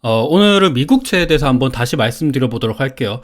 오늘은 미국채에 대해서 한번 다시 말씀드려 보도록 할게요.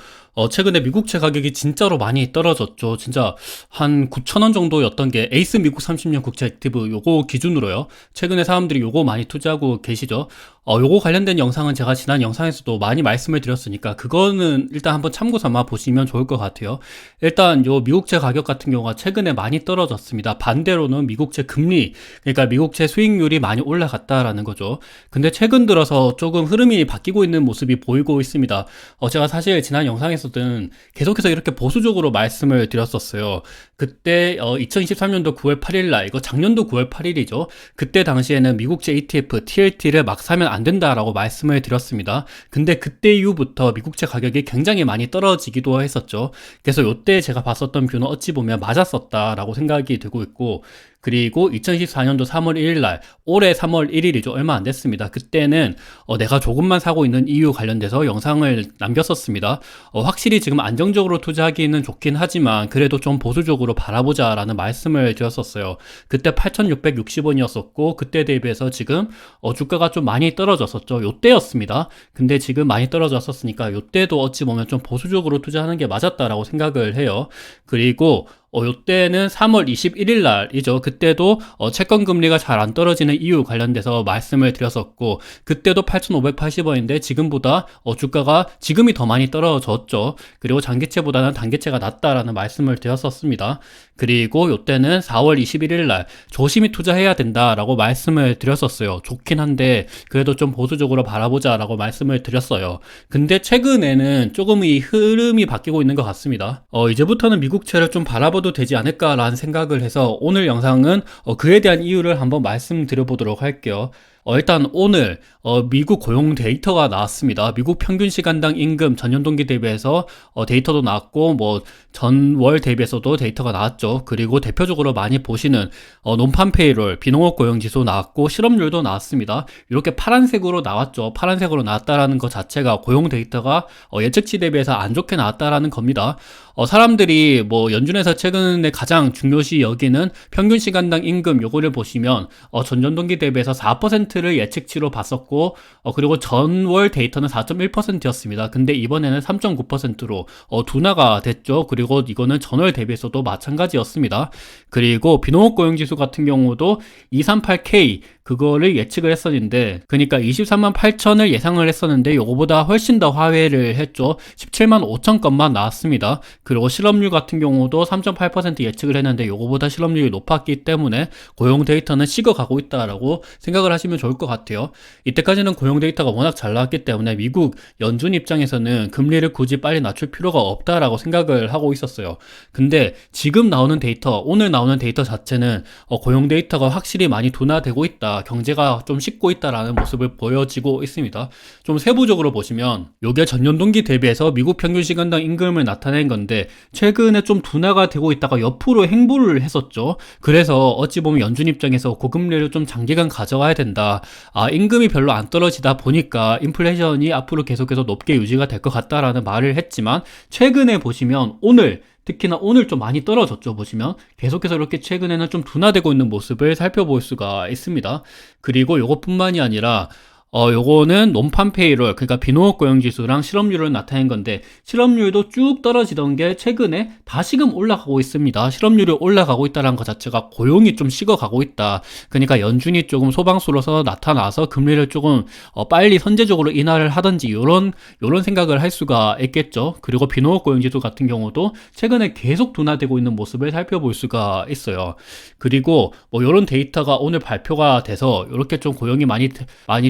최근에 미국채 가격이 진짜로 많이 떨어졌죠. 진짜 한 9,000원 정도였던 게 에이스 미국 30년 국채 액티브 요거 기준으로요. 최근에 사람들이 요거 많이 투자하고 계시죠. 요거 관련된 영상은 제가 지난 영상에서도 많이 말씀을 드렸으니까 그거는 일단 한번 참고 삼아 보시면 좋을 것 같아요. 일단 요 미국채 가격 같은 경우가 최근에 많이 떨어졌습니다. 반대로는 미국채 금리, 그러니까 미국채 수익률이 많이 올라갔다라는 거죠. 근데 최근 들어서 조금 흐름이 바뀌고 있는 모습이 보이고 있습니다. 제가 사실 지난 영상에서든 계속해서 이렇게 보수적으로 말씀을 드렸었어요. 그때 2023년도 9월 8일 날, 이거 작년도 9월 8일이죠. 그때 당시에는 미국채 ETF, TLT를 막 사면 안 된다라고 말씀을 드렸습니다. 근데 그때 이후부터 미국채 가격이 굉장히 많이 떨어지기도 했었죠. 그래서 이때 제가 봤었던 뷰는 어찌 보면 맞았었다라고 생각이 되고 있고, 그리고 2024년도 3월 1일 날, 올해 3월 1일이죠. 얼마 안 됐습니다. 그때는 내가 조금만 사고 있는 이유 관련돼서 영상을 남겼었습니다. 확실히 지금 안정적으로 투자하기는 좋긴 하지만 그래도 좀 보수적으로 바라보자 라는 말씀을 드렸었어요. 그때 8,660원이었었고 그때 대비해서 지금 주가가 좀 많이 떨어졌었죠. 요때였습니다. 근데 지금 많이 떨어졌었으니까 요때도 어찌 보면 좀 보수적으로 투자하는 게 맞았다라고 생각을 해요. 그리고 요때는 3월 21일 날이죠. 그때도 채권 금리가 잘 안 떨어지는 이유 관련돼서 말씀을 드렸었고 그때도 8,580원인데 지금보다 주가가 지금이 더 많이 떨어졌죠. 그리고 장기채보다는 단기채가 낫다라는 말씀을 드렸었습니다. 그리고 요때는 4월 21일 날 조심히 투자해야 된다라고 말씀을 드렸었어요. 좋긴 한데 그래도 좀 보수적으로 바라보자라고 말씀을 드렸어요. 근데 최근에는 조금 이 흐름이 바뀌고 있는 것 같습니다. 이제부터는 미국채를 좀 바라봐도 되지 않을까라는 생각을 해서 오늘 영상은 그에 대한 이유를 한번 말씀드려 보도록 할게요. 일단 오늘 미국 고용 데이터가 나왔습니다. 미국 평균 시간당 임금 전년 동기 대비해서 데이터도 나왔고 뭐 전월 대비해서도 데이터가 나왔죠. 그리고 대표적으로 많이 보시는 논판 페이롤, 비농업 고용 지수 나왔고 실업률도 나왔습니다. 이렇게 파란색으로 나왔죠. 파란색으로 나왔다라는 것 자체가 고용 데이터가 예측치 대비해서 안 좋게 나왔다라는 겁니다. 사람들이 뭐 연준에서 최근에 가장 중요시 여기는 평균 시간당 임금 요거를 보시면 전년 동기 대비해서 4%를 예측치로 봤었고 그리고 전월 데이터는 4.1%였습니다. 근데 이번에는 3.9%로 둔화가 됐죠. 그리고 이거는 전월 대비해서도 마찬가지였습니다. 그리고 비농업 고용지수 같은 경우도 238K 그거를 예측을 했었는데 그러니까 23만 8천을 예상을 했었는데 요거보다 훨씬 더 하회를 했죠. 17만 5천 건만 나왔습니다. 그리고 실업률 같은 경우도 3.8% 예측을 했는데 요거보다 실업률이 높았기 때문에 고용 데이터는 식어가고 있다라고 생각을 하시면 좋을 것 같아요. 이때까지는 고용 데이터가 워낙 잘 나왔기 때문에 미국 연준 입장에서는 금리를 굳이 빨리 낮출 필요가 없다라고 생각을 하고 있었어요. 근데 지금 나오는 데이터, 오늘 나오는 데이터 자체는 고용 데이터가 확실히 많이 둔화되고 있다. 경제가 좀 식고 있다라는 모습을 보여지고 있습니다. 좀 세부적으로 보시면 요게 전년 동기 대비해서 미국 평균 시간당 임금을 나타낸 건데 최근에 좀 둔화가 되고 있다가 옆으로 행보를 했었죠. 그래서 어찌 보면 연준 입장에서 고금리를 좀 장기간 가져와야 된다. 임금이 별로 안 떨어지다 보니까 인플레이션이 앞으로 계속해서 높게 유지가 될 것 같다라는 말을 했지만 최근에 보시면 오늘 특히나 오늘 좀 많이 떨어졌죠. 보시면 계속해서 이렇게 최근에는 좀 둔화되고 있는 모습을 살펴볼 수가 있습니다. 그리고 이것뿐만이 아니라 요거는 논판 페이롤, 그러니까 비농업 고용 지수랑 실업률을 나타낸 건데 실업률도 쭉 떨어지던 게 최근에 다시금 올라가고 있습니다. 실업률이 올라가고 있다는 것 자체가 고용이 좀 식어가고 있다. 그러니까 연준이 조금 소방수로서 나타나서 금리를 조금 빨리 선제적으로 인하를 하든지 요런 생각을 할 수가 있겠죠. 그리고 비농업 고용 지수 같은 경우도 최근에 계속 둔화되고 있는 모습을 살펴볼 수가 있어요. 그리고 뭐 요런 데이터가 오늘 발표가 돼서 이렇게 좀 고용이 많이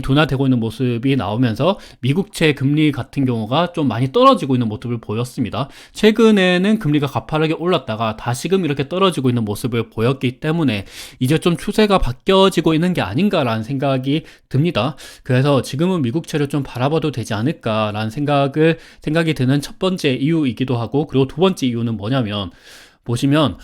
둔화되고 있는 모습이 나오면서 미국채 금리 같은 경우가 좀 많이 떨어지고 있는 모습을 보였습니다. 최근에는 금리가 가파르게 올랐다가 다시금 이렇게 떨어지고 있는 모습을 보였기 때문에 이제 좀 추세가 바뀌어지고 있는 게 아닌가라는 생각이 듭니다. 그래서 지금은 미국채를 좀 바라봐도 되지 않을까라는 생각이 드는 첫 번째 이유이기도 하고, 그리고 두 번째 이유는 뭐냐면 보시면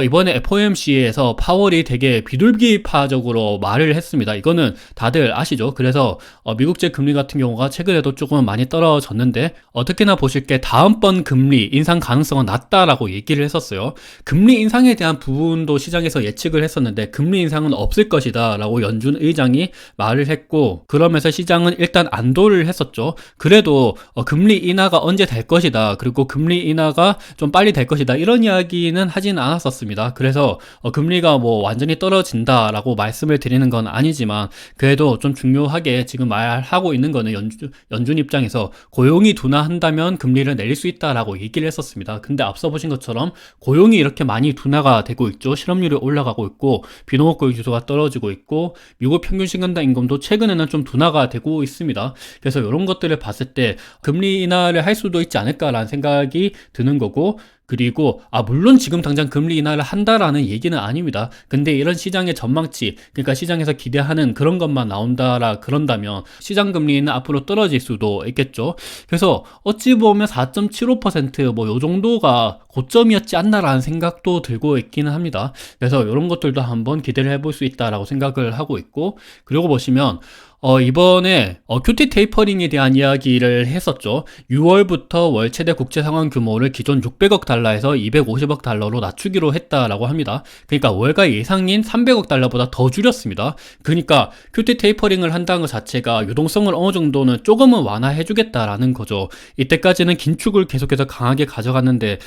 이번에 FOMC에서 파월이 되게 비둘기파적으로 말을 했습니다. 이거는 다들 아시죠? 그래서 미국제 금리 같은 경우가 최근에도 조금 많이 떨어졌는데 특히나 보실 게 다음번 금리 인상 가능성은 낮다라고 얘기를 했었어요. 금리 인상에 대한 부분도 시장에서 예측을 했었는데 금리 인상은 없을 것이다 라고 연준 의장이 말을 했고, 그러면서 시장은 일단 안도를 했었죠. 그래도 금리 인하가 언제 될 것이다, 그리고 금리 인하가 좀 빨리 될 것이다, 이런 이야기는 하진 않았었습니다. 그래서 금리가 뭐 완전히 떨어진다라고 말씀을 드리는 건 아니지만, 그래도 좀 중요하게 지금 말하고 있는 거는 연준 입장에서 고용이 둔화한다면 금리를 내릴 수 있다라고 얘기를 했었습니다. 근데 앞서 보신 것처럼 고용이 이렇게 많이 둔화가 되고 있죠. 실업률이 올라가고 있고 비농업고용 지수가 떨어지고 있고 미국 평균 시간당 임금도 최근에는 좀 둔화가 되고 있습니다. 그래서 이런 것들을 봤을 때 금리 인하를 할 수도 있지 않을까라는 생각이 드는 거고, 그리고 물론 지금 당장 금리 인하를 한다라는 얘기는 아닙니다. 근데 이런 시장의 전망치, 그러니까 시장에서 기대하는 그런 것만 나온다라 그런다면 시장 금리는 앞으로 떨어질 수도 있겠죠. 그래서 어찌 보면 4.75% 뭐 요 정도가 고점이었지 않나라는 생각도 들고 있기는 합니다. 그래서 이런 것들도 한번 기대를 해볼 수 있다라고 생각을 하고 있고, 그리고 보시면 이번에 QT 테이퍼링에 대한 이야기를 했었죠. 6월부터 월 최대 국채 상환 규모를 기존 600억 달러에서 250억 달러로 낮추기로 했다라고 합니다. 그러니까 월가 예상인 300억 달러보다 더 줄였습니다. 그러니까 QT 테이퍼링을 한다는 것 자체가 유동성을 어느 정도는 조금은 완화해주겠다라는 거죠. 이때까지는 긴축을 계속해서 강하게 가져갔는데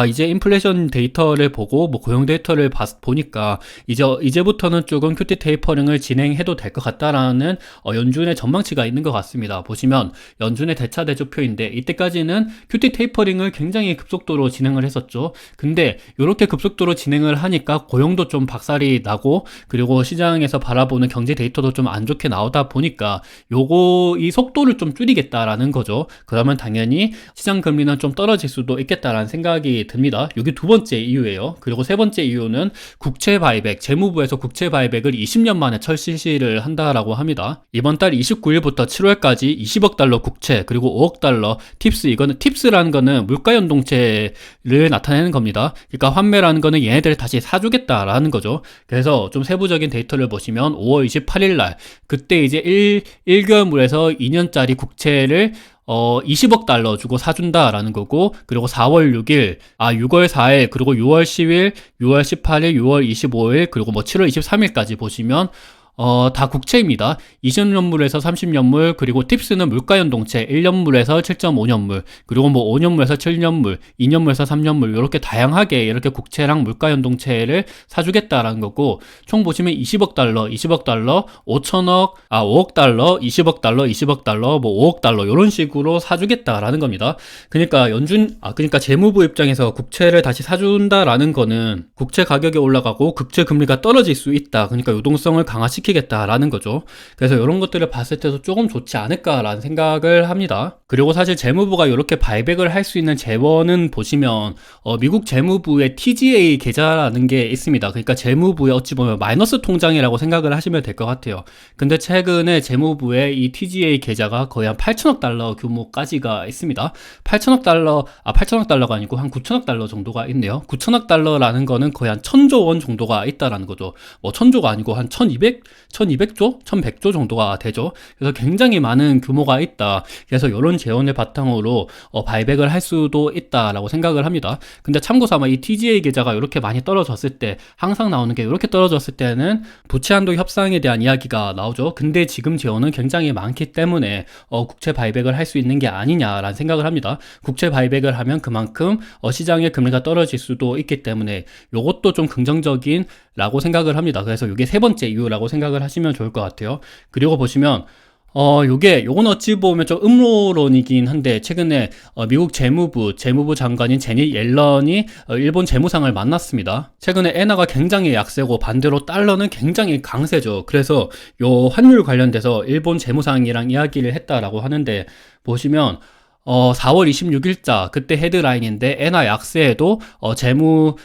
이제 인플레이션 데이터를 보고 뭐 고용 데이터를 보니까 이제부터는 조금 QT 테이퍼링을 진행해도 될 것 같다라는 연준의 전망치가 있는 것 같습니다. 보시면 연준의 대차 대조표인데 이때까지는 QT 테이퍼링을 굉장히 급속도로 진행을 했었죠. 근데 이렇게 급속도로 진행을 하니까 고용도 좀 박살이 나고, 그리고 시장에서 바라보는 경제 데이터도 좀 안 좋게 나오다 보니까 이 속도를 좀 줄이겠다라는 거죠. 그러면 당연히 시장 금리는 좀 떨어질 수도 있겠다라는 생각이 듭니다. 이게 두 번째 이유예요. 그리고 세 번째 이유는 국채 바이백, 재무부에서 국채 바이백을 20년 만에 실시를 한다라고 합니다. 이번 달 29일부터 7월까지 20억 달러 국채, 그리고 5억 달러 팁스, 이거는 팁스라는 거는 물가연동체를 나타내는 겁니다. 그러니까 환매라는 거는 얘네들을 다시 사주겠다라는 거죠. 그래서 좀 세부적인 데이터를 보시면 5월 28일 날 그때 이제 1개월물에서 2년짜리 국채를 20억 달러 주고 사준다라는 거고, 그리고 4월 6일, 6월 4일, 그리고 6월 10일, 6월 18일, 6월 25일, 그리고 뭐 7월 23일까지 보시면 다 국채입니다. 20년물에서 30년물, 그리고 팁스는 물가연동체 1년물에서 7.5년물, 그리고 뭐 5년물에서 7년물, 2년물에서 3년물, 이렇게 다양하게 이렇게 국채랑 물가연동체를 사주겠다라는 거고, 총 보시면 20억 달러, 20억 달러, 5억 달러, 20억 달러, 20억 달러, 뭐 5억 달러, 이런 식으로 사주겠다라는 겁니다. 그러니까 그러니까 재무부 입장에서 국채를 다시 사준다라는 거는 국채 가격이 올라가고 국채 금리가 떨어질 수 있다. 그러니까 유동성을 강화시키겠다라는 거죠. 그래서 이런 것들을 봤을 때도 조금 좋지 않을까라는 생각을 합니다. 그리고 사실 재무부가 이렇게 바이백을 할 수 있는 재원은 보시면 미국 재무부의 TGA 계좌라는 게 있습니다. 그러니까 재무부의 어찌 보면 마이너스 통장이라고 생각을 하시면 될 것 같아요. 근데 최근에 재무부의 이 TGA 계좌가 거의 한 8천억 달러 규모까지가 있습니다. 8천억 달러가 아니고 한 9천억 달러 정도가 있네요. 9천억 달러라는 거는 거의 한 1000조 원 정도가 있다라는 거죠. 뭐 1000조가 아니고 한 1200조? 1100조 정도가 되죠. 그래서 굉장히 많은 규모가 있다. 그래서 이런 재원을 바탕으로 바이백을 할 수도 있다라고 생각을 합니다. 근데 참고삼아 이 TGA 계좌가 이렇게 많이 떨어졌을 때 항상 나오는 게, 이렇게 떨어졌을 때는 부채 한도 협상에 대한 이야기가 나오죠. 근데 지금 재원은 굉장히 많기 때문에 국채 바이백을 할 수 있는 게 아니냐라는 생각을 합니다. 국채 바이백을 하면 그만큼 시장의 금리가 떨어질 수도 있기 때문에 이것도 좀 긍정적인 라고 생각을 합니다. 그래서 이게 세 번째 이유라고 생각을 하시면 좋을 것 같아요. 그리고 보시면 요건 어찌 보면 좀 음모론이긴 한데, 최근에 미국 재무부 장관인 제닛 옐런이 일본 재무상을 만났습니다. 최근에 엔화가 굉장히 약세고 반대로 달러는 굉장히 강세죠. 그래서 요 환율 관련돼서 일본 재무상이랑 이야기를 했다라고 하는데, 보시면 4월 26일자 그때 헤드라인인데 엔화 약세에도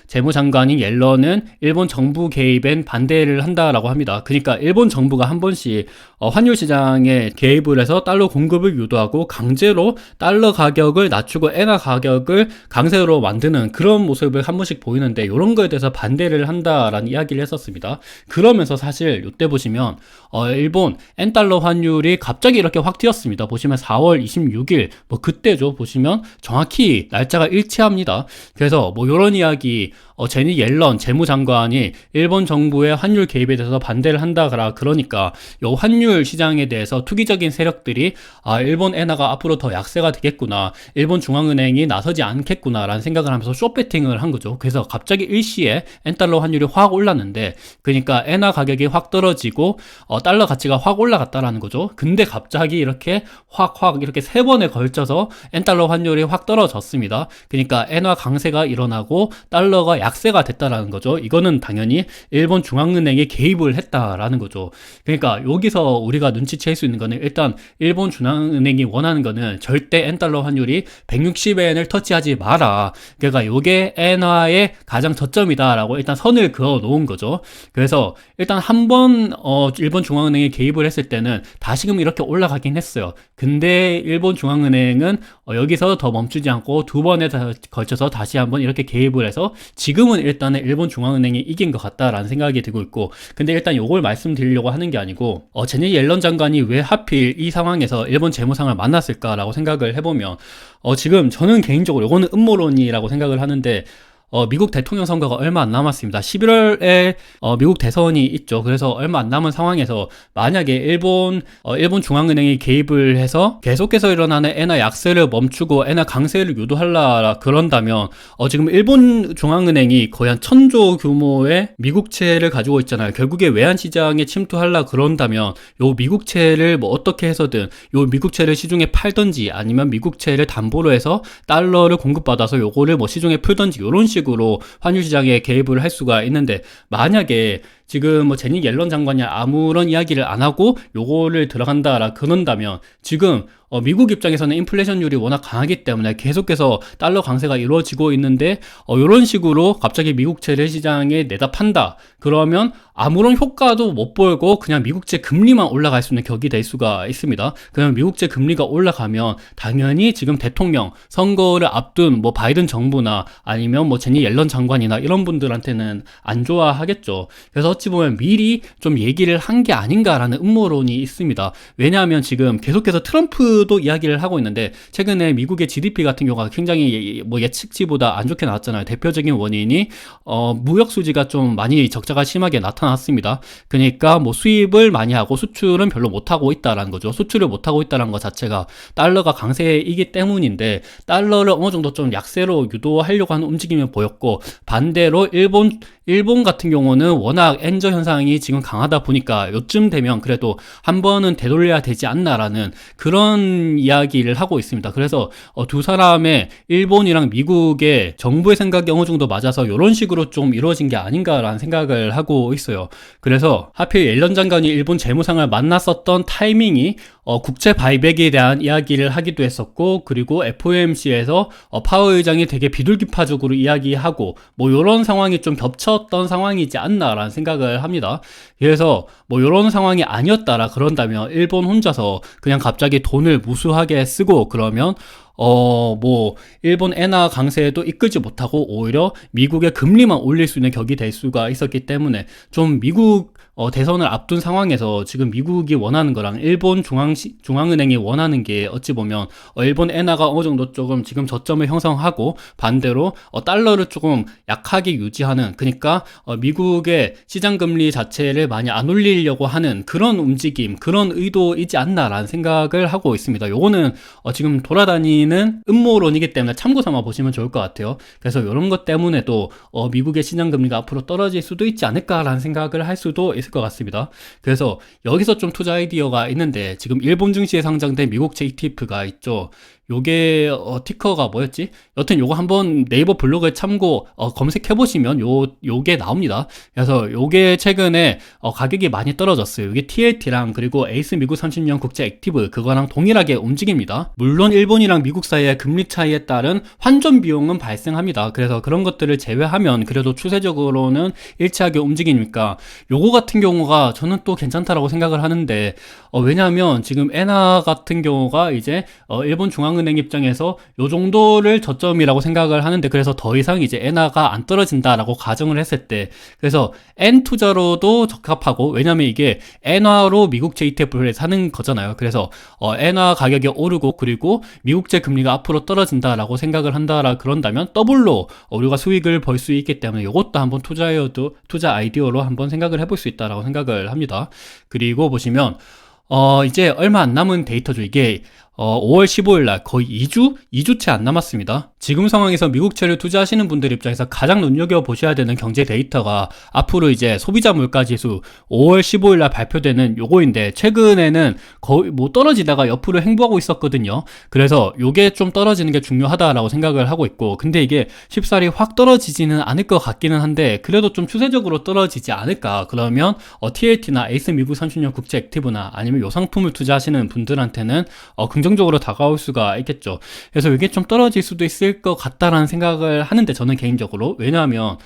재무장관인 옐런은 일본 정부 개입엔 반대를 한다라고 합니다. 그러니까 일본 정부가 한 번씩 환율 시장에 개입을 해서 달러 공급을 유도하고 강제로 달러 가격을 낮추고 엔화 가격을 강세로 만드는 그런 모습을 한 번씩 보이는데, 이런 거에 대해서 반대를 한다라는 이야기를 했었습니다. 그러면서 사실 이때 보시면 일본 엔달러 환율이 갑자기 이렇게 확 튀었습니다. 보시면 4월 26일 뭐 그때죠. 보시면 정확히 날짜가 일치합니다. 그래서 뭐 이런 이야기, 제니 옐런 재무장관이 일본 정부의 환율 개입에 대해서 반대를 한다거나, 그러니까 요 환율 시장에 대해서 투기적인 세력들이 일본 엔화가 앞으로 더 약세가 되겠구나, 일본 중앙은행이 나서지 않겠구나라는 생각을 하면서 숏배팅을 한 거죠. 그래서 갑자기 일시에 엔달러 환율이 확 올랐는데, 그러니까 엔화 가격이 확 떨어지고 달러 가치가 확 올라갔다라는 거죠. 근데 갑자기 이렇게 확 이렇게 세 번에 걸쳐서 엔달러 환율이 확 떨어졌습니다. 그러니까 엔화 강세가 일어나고 달러가 약세가 됐다라는 거죠. 이거는 당연히 일본 중앙은행이 개입을 했다라는 거죠. 그러니까 여기서 우리가 눈치챌 수 있는 거는, 일단 일본 중앙은행이 원하는 거는 절대 엔달러 환율이 160엔을 터치하지 마라. 그러니까 이게 엔화의 가장 저점이다라고 일단 선을 그어 놓은 거죠. 그래서 일단 한번 일본 중앙은행이 개입을 했을 때는 다시금 이렇게 올라가긴 했어요. 근데 일본 중앙은행은 여기서 더 멈추지 않고 두 번에 걸쳐서 다시 한번 이렇게 개입을 해서 지금은 일단은 일본 중앙은행이 이긴 것 같다라는 생각이 들고 있고, 근데 일단 요걸 말씀드리려고 하는 게 아니고, 제니 옐런 장관이 왜 하필 이 상황에서 일본 재무상을 만났을까라고 생각을 해보면, 지금 저는 개인적으로 요거는 음모론이라고 생각을 하는데, 미국 대통령 선거가 얼마 안 남았습니다. 11월에 미국 대선이 있죠. 그래서 얼마 안 남은 상황에서 만약에 일본 중앙은행이 개입을 해서 계속해서 일어나는 엔화 약세를 멈추고 엔화 강세를 유도하려 그런다면, 지금 일본 중앙은행이 거의 한 1000조 규모의 미국채를 가지고 있잖아요. 결국에 외환 시장에 침투하려 그런다면 요 미국채를 뭐 어떻게 해서든 요 미국채를 시중에 팔던지, 아니면 미국채를 담보로 해서 달러를 공급받아서 요거를 뭐 시중에 풀던지, 요런 식으로 환율 시장에 개입을 할 수가 있는데, 만약에 지금 뭐 제니 옐런 장관이 아무런 이야기를 안 하고 요거를 들어간다라 그런다면, 지금 미국 입장에서는 인플레이션율이 워낙 강하기 때문에 계속해서 달러 강세가 이루어지고 있는데, 요런 식으로 갑자기 미국채를 시장에 내다 판다 그러면 아무런 효과도 못 보이고 그냥 미국채 금리만 올라갈 수 있는 격이 될 수가 있습니다. 그러면 미국채 금리가 올라가면 당연히 지금 대통령 선거를 앞둔 뭐 바이든 정부나 아니면 뭐 제니 옐런 장관이나 이런 분들한테는 안 좋아하겠죠. 그래서 어찌 보면 미리 좀 얘기를 한 게 아닌가라는 음모론이 있습니다. 왜냐하면 지금 계속해서 트럼프도 이야기를 하고 있는데, 최근에 미국의 GDP 같은 경우가 굉장히 뭐 예측치보다 안 좋게 나왔잖아요. 대표적인 원인이 무역 수지가 좀 많이 적자가 심하게 나타났습니다. 그러니까 뭐 수입을 많이 하고 수출은 별로 못 하고 있다라는 거죠. 수출을 못 하고 있다는 것 자체가 달러가 강세이기 때문인데, 달러를 어느 정도 좀 약세로 유도하려고 하는 움직임이 보였고, 반대로 일본 같은 경우는 워낙 엔저 현상이 지금 강하다 보니까 요쯤 되면 그래도 한 번은 되돌려야 되지 않나라는 그런 이야기를 하고 있습니다. 그래서 두 사람의 일본이랑 미국의 정부의 생각이 어느 정도 맞아서 이런 식으로 좀 이루어진 게 아닌가라는 생각을 하고 있어요. 그래서 하필 옐런 장관이 일본 재무상을 만났었던 타이밍이 국채 바이백에 대한 이야기를 하기도 했었고, 그리고 FOMC에서 파월 의장이 되게 비둘기파적으로 이야기하고, 뭐 이런 상황이 좀 겹쳤던 상황이지 않나라는 생각을 합니다. 그래서 뭐 이런 상황이 아니었다라 그런다면 일본 혼자서 그냥 갑자기 돈을 무수하게 쓰고 그러면 뭐 일본 엔화 강세에도 이끌지 못하고 오히려 미국의 금리만 올릴 수 있는 격이 될 수가 있었기 때문에, 좀 미국 대선을 앞둔 상황에서 지금 미국이 원하는 거랑 일본 중앙은행이 원하는 게 어찌 보면 일본 엔화가 어느 정도 조금 지금 저점을 형성하고, 반대로 달러를 조금 약하게 유지하는, 그러니까 미국의 시장금리 자체를 많이 안 올리려고 하는 그런 움직임, 그런 의도이지 않나라는 생각을 하고 있습니다. 요거는 지금 돌아다니는 음모론이기 때문에 참고 삼아 보시면 좋을 것 같아요. 그래서 이런 것 때문에도 미국의 시장금리가 앞으로 떨어질 수도 있지 않을까라는 생각을 할 수도 있을 것 같습니다. 그래서 여기서 좀 투자 아이디어가 있는데, 지금 일본 증시에 상장된 미국채 ETF가 있죠. 요게 티커가 뭐였지? 여튼 요거 한번 네이버 블로그에 참고 검색해 보시면 요게 나옵니다. 그래서 요게 최근에 가격이 많이 떨어졌어요. 이게 TLT랑 그리고 에이스 미국 30년 국제 액티브 그거랑 동일하게 움직입니다. 물론 일본이랑 미국 사이의 금리 차이에 따른 환전 비용은 발생합니다. 그래서 그런 것들을 제외하면 그래도 추세적으로는 일치하게 움직이니까 요거 같은 경우가 저는 또 괜찮다라고 생각을 하는데 왜냐하면 지금 엔화 같은 경우가 이제 일본 중앙은행 입장에서 요 정도를 저점이라고 생각을 하는데 그래서 더 이상 이제 엔화가 안 떨어진다라고 가정을 했을 때 그래서 엔 투자로도 적합하고 왜냐하면 이게 엔화로 미국채 ETF를 사는 거잖아요. 그래서 엔화 가격이 오르고 그리고 미국채 금리가 앞으로 떨어진다라고 생각을 한다라 그런다면 더블로 우리가 수익을 벌 수 있기 때문에 이것도 한번 투자 아이디어로 한번 생각을 해볼 수 있다라고 생각을 합니다. 그리고 보시면 이제 얼마 안 남은 데이터죠. 이게 5월 15일 날 거의 2주채 안 남았습니다. 지금 상황에서 미국채를 투자하시는 분들 입장에서 가장 눈여겨보셔야 되는 경제 데이터가 앞으로 이제 소비자 물가 지수 5월 15일 날 발표되는 요거인데 최근에는 거의 뭐 떨어지다가 옆으로 행보하고 있었거든요. 그래서 요게 좀 떨어지는 게 중요하다라고 생각을 하고 있고 근데 이게 쉽사리 확 떨어지지는 않을 것 같기는 한데 그래도 좀 추세적으로 떨어지지 않을까. 그러면 TLT나 에이스 미국 30년 국제 액티브나 아니면 요 상품을 투자하시는 분들한테는 긍정적으로 다가올 수가 있겠죠. 그래서 이게 좀 떨어질 수도 있을 것 같다라는 생각을 하는데 저는 개인적으로 왜냐하면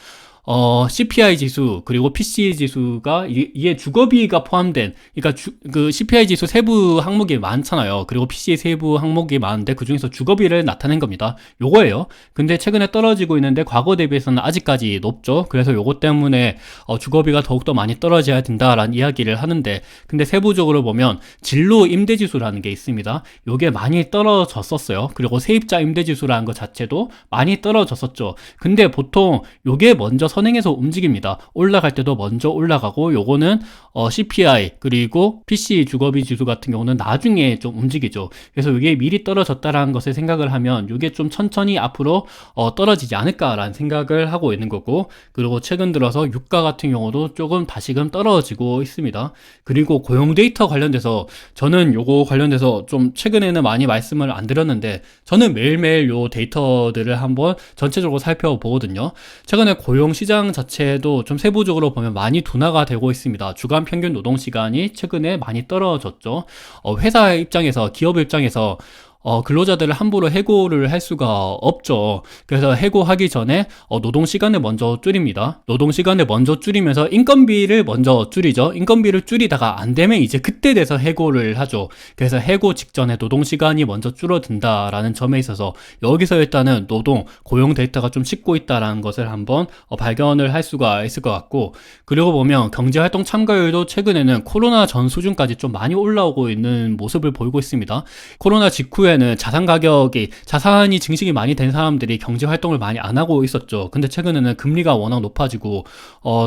CPI 지수 그리고 PCE 지수가 이게 주거비가 포함된 그러니까 그 CPI 지수 세부 항목이 많잖아요. 그리고 PCE 세부 항목이 많은데 그 중에서 주거비를 나타낸 겁니다. 요거예요. 근데 최근에 떨어지고 있는데 과거 대비해서는 아직까지 높죠. 그래서 요거 때문에 주거비가 더욱더 많이 떨어져야 된다라는 이야기를 하는데 근데 세부적으로 보면 진로 임대 지수라는 게 있습니다. 요게 많이 떨어졌었어요. 그리고 세입자 임대 지수라는 것 자체도 많이 떨어졌었죠. 근데 보통 요게 먼저 선행해서 움직입니다. 올라갈 때도 먼저 올라가고 요거는 CPI 그리고 PCE 주거비 지수 같은 경우는 나중에 좀 움직이죠. 그래서 이게 미리 떨어졌다라는 것을 생각을 하면 이게 좀 천천히 앞으로 떨어지지 않을까라는 생각을 하고 있는 거고 그리고 최근 들어서 유가 같은 경우도 조금 다시금 떨어지고 있습니다. 그리고 고용 데이터 관련돼서 저는 요거 관련돼서 좀 최근에는 많이 말씀을 안 드렸는데 저는 매일매일 요 데이터들을 한번 전체적으로 살펴보거든요. 최근에 고용 시장 자체도 좀 세부적으로 보면 많이 둔화가 되고 있습니다. 주간 평균 노동시간이 최근에 많이 떨어졌죠. 회사 입장에서 기업 입장에서 근로자들을 함부로 해고를 할 수가 없죠. 그래서 해고하기 전에 노동시간을 먼저 줄입니다. 노동시간을 먼저 줄이면서 인건비를 먼저 줄이죠. 인건비를 줄이다가 안 되면 이제 그때 돼서 해고를 하죠. 그래서 해고 직전에 노동시간이 먼저 줄어든다라는 점에 있어서 여기서 일단은 고용 데이터가 좀 식고 있다라는 것을 한번 발견을 할 수가 있을 것 같고 그리고 보면 경제활동 참가율도 최근에는 코로나 전 수준까지 좀 많이 올라오고 있는 모습을 보이고 있습니다. 코로나 직후에는 자산이 증식이 많이 된 사람들이 경제 활동을 많이 안 하고 있었죠. 근데 최근에는 금리가 워낙 높아지고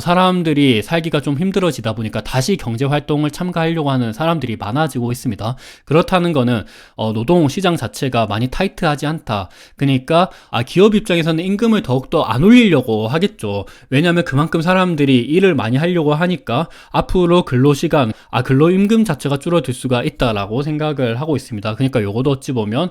사람들이 살기가 좀 힘들어지다 보니까 다시 경제 활동을 참가하려고 하는 사람들이 많아지고 있습니다. 그렇다는 거는 노동 시장 자체가 많이 타이트하지 않다. 그러니까 기업 입장에서는 임금을 더욱더 안 올리려고 하겠죠. 왜냐하면 그만큼 사람들이 일을 많이 하려고 하니까 앞으로 근로시간, 근로임금 자체가 줄어들 수가 있다라고 생각을 하고 있습니다. 그러니까 요것도 어찌 보면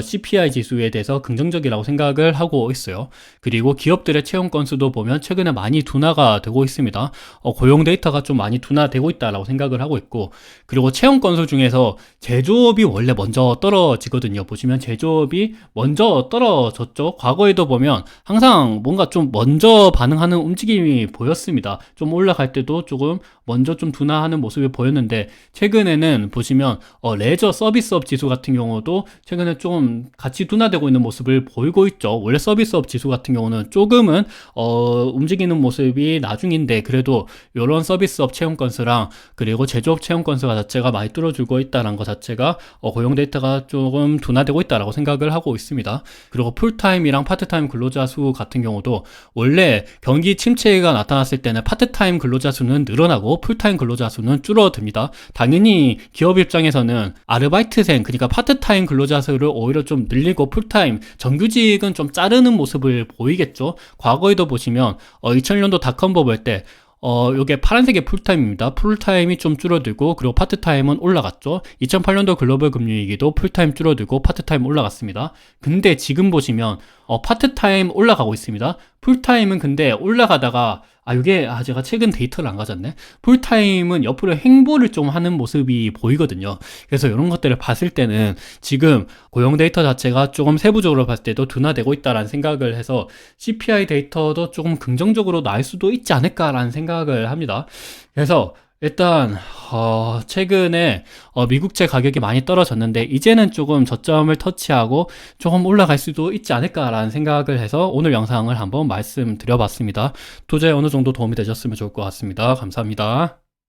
CPI 지수에 대해서 긍정적이라고 생각을 하고 있어요. 그리고 기업들의 채용 건수도 보면 최근에 많이 둔화가 되고 있습니다. 고용 데이터가 좀 많이 둔화되고 있다라고 생각을 하고 있고 그리고 채용 건수 중에서 제조업이 원래 먼저 떨어지거든요. 보시면 제조업이 먼저 떨어졌죠. 과거에도 보면 항상 뭔가 좀 먼저 반응하는 움직임이 보였습니다. 좀 올라갈 때도 조금 먼저 좀 둔화하는 모습이 보였는데 최근에는 보시면 레저 서비스업 지수 같은 경우도 최근에 좀 같이 둔화되고 있는 모습을 보이고 있죠. 원래 서비스업 지수 같은 경우는 조금은 움직이는 모습이 나중인데 그래도 이런 서비스업 채용 건수랑 그리고 제조업 채용 건수가 자체가 많이 뚫어주고 있다는 것 자체가 고용 데이터가 조금 둔화되고 있다라고 생각을 하고 있습니다. 그리고 풀타임이랑 파트타임 근로자 수 같은 경우도 원래 경기 침체가 나타났을 때는 파트타임 근로자 수는 늘어나고 풀타임 근로자 수는 줄어듭니다. 당연히 기업 입장에서는 아르바이트생 그러니까 파트타임 근로자 수를 오히려 좀 늘리고 풀타임 정규직은 좀 자르는 모습을 보이겠죠. 과거에도 보시면 2000년도 닷컴 버블 때 요게 파란색이 풀타임입니다. 풀타임이 좀 줄어들고, 그리고 파트타임은 올라갔죠. 2008년도 글로벌 금융위기도 풀타임 줄어들고 파트타임 올라갔습니다. 근데 지금 보시면 파트타임 올라가고 있습니다. 풀타임은 근데 올라가다가 제가 최근 데이터를 안 가졌네. 풀타임은 옆으로 횡보를 좀 하는 모습이 보이거든요. 그래서 이런 것들을 봤을 때는 지금 고용 데이터 자체가 조금 세부적으로 봤을 때도 둔화되고 있다라는 생각을 해서 CPI 데이터도 조금 긍정적으로 나올 수도 있지 않을까라는 생각을 합니다. 그래서 일단 최근에 미국채 가격이 많이 떨어졌는데 이제는 조금 저점을 터치하고 조금 올라갈 수도 있지 않을까라는 생각을 해서 오늘 영상을 한번 말씀드려봤습니다. 투자에 어느 정도 도움이 되셨으면 좋을 것 같습니다. 감사합니다.